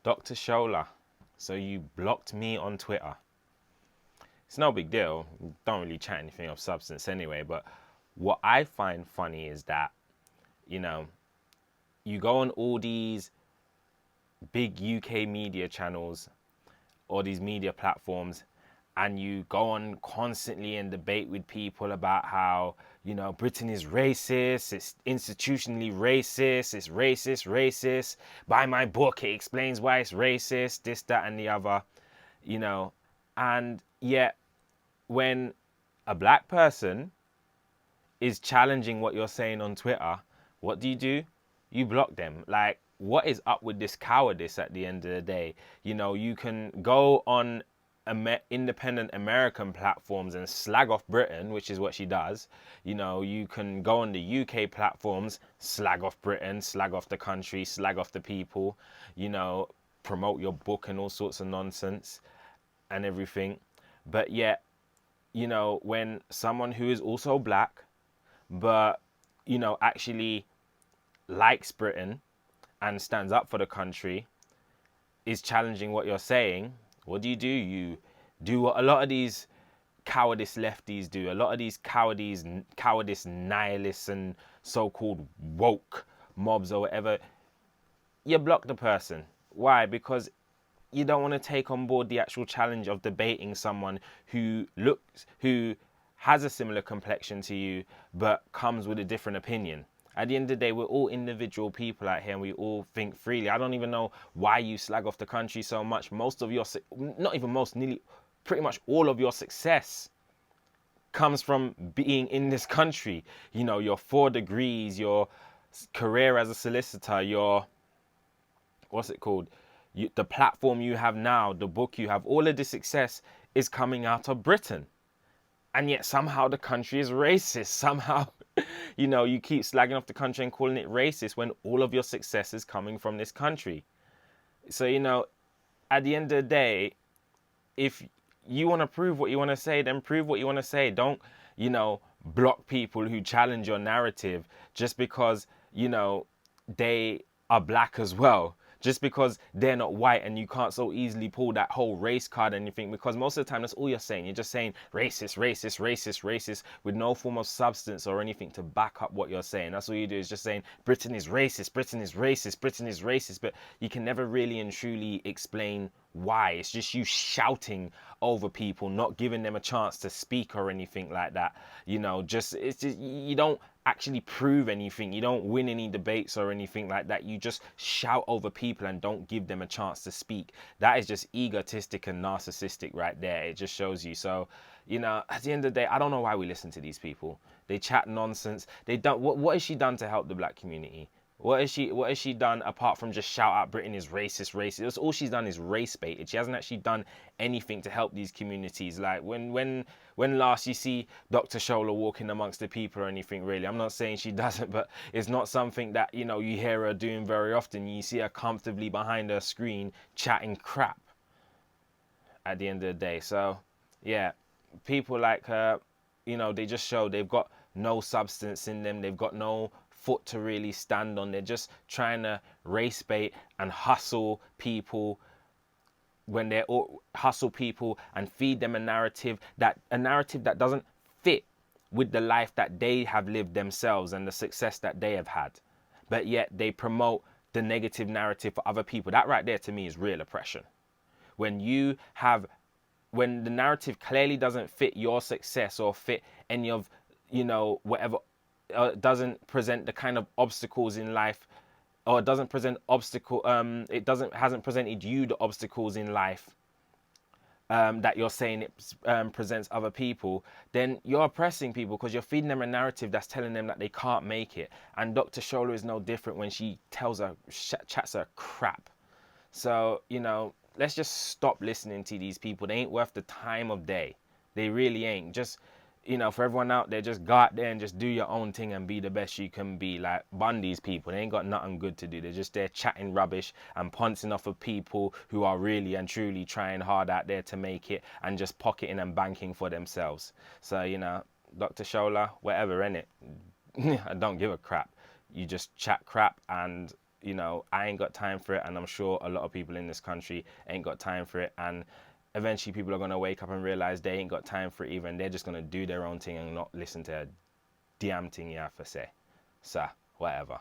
Dr. Shola, so you blocked me on Twitter. It's no big deal. Don't really chat anything of substance anyway. But what I find funny is that, you know, you go on all these big UK media channels or these media platforms and you go on constantly and debate with people about how, Britain is racist, it's institutionally racist, it's racist. Buy my book, it explains why it's racist, this, that, and the other, you know. And yet, when a black person is challenging what you're saying on Twitter, what do? You block them. Like, what is up with this cowardice at the end of the day? You can go on independent American platforms and slag off Britain, which is what she does. You can go on the UK platforms, slag off Britain, slag off the country, slag off the people, promote your book and all sorts of nonsense and everything. But yet, when someone who is also black, but, actually likes Britain and stands up for the country, is challenging what you're saying, what do? You do what a lot of these cowardice lefties do, a lot of these cowardice nihilists and so-called woke mobs or whatever. You block the person. Why? Because you don't want to take on board the actual challenge of debating someone who has a similar complexion to you, but comes with a different opinion. At the end of the day, we're all individual people out here and we all think freely. I don't even know why you slag off the country so much. Most of your, not even most, nearly pretty much all of your success comes from being in this country. Your 4 degrees, your career as a solicitor, your, what's it called? The platform you have now, the book you have, all of this success is coming out of Britain. And yet somehow the country is racist. Somehow, you keep slagging off the country and calling it racist when all of your success is coming from this country. So, at the end of the day, if you want to prove what you want to say, then prove what you want to say. Don't, block people who challenge your narrative just because, they are black as well. Just because they're not white and you can't so easily pull that whole race card and anything, because most of the time that's all you're saying. You're just saying racist with no form of substance or anything to back up what you're saying. That's all you do, is just saying Britain is racist, but you can never really and truly explain why. It's just you shouting over people, not giving them a chance to speak or anything like that. It's just, you don't actually prove anything. You don't win any debates or anything like that. You just shout over people and don't give them a chance to speak. That is just egotistic and narcissistic right there. It just shows you. So, at the end of the day, I don't know why we listen to these people. They chat nonsense. They don't. What has she done to help the black community? What has she done apart from just shout out Britain is racist? That's all she's done is race baited. She hasn't actually done anything to help these communities. Like when last you see Dr. Shola walking amongst the people or anything, really. I'm not saying she doesn't, but it's not something that, you hear her doing very often. You see her comfortably behind her screen chatting crap at the end of the day. So, yeah, people like her, they just show they've got no substance in them. They've got no foot to really stand on. They're just trying to race bait and hustle people and feed them a narrative that doesn't fit with the life that they have lived themselves and the success that they have had. But yet they promote the negative narrative for other people. That right there to me is real oppression. When the narrative clearly doesn't fit your success or fit any of, whatever, doesn't present the kind of obstacles in life, or it doesn't present hasn't presented you the obstacles in life that you're saying it presents other people, then you're oppressing people because you're feeding them a narrative that's telling them that they can't make it. And Dr. Shola is no different when she chats her crap. So, let's just stop listening to these people. They ain't worth the time of day. They really ain't. Just, for everyone out there, just go out there and just do your own thing and be the best you can be. Like, bun these people. They ain't got nothing good to do. They're just there chatting rubbish and pouncing off of people who are really and truly trying hard out there to make it and just pocketing and banking for themselves. So, Dr. Shola, whatever, innit? I don't give a crap. You just chat crap and, you know, I ain't got time for it, and I'm sure a lot of people in this country ain't got time for it. And eventually people are going to wake up and realize they ain't got time for it even. They're just going to do their own thing and not listen to a damn thing you have to say. So, whatever.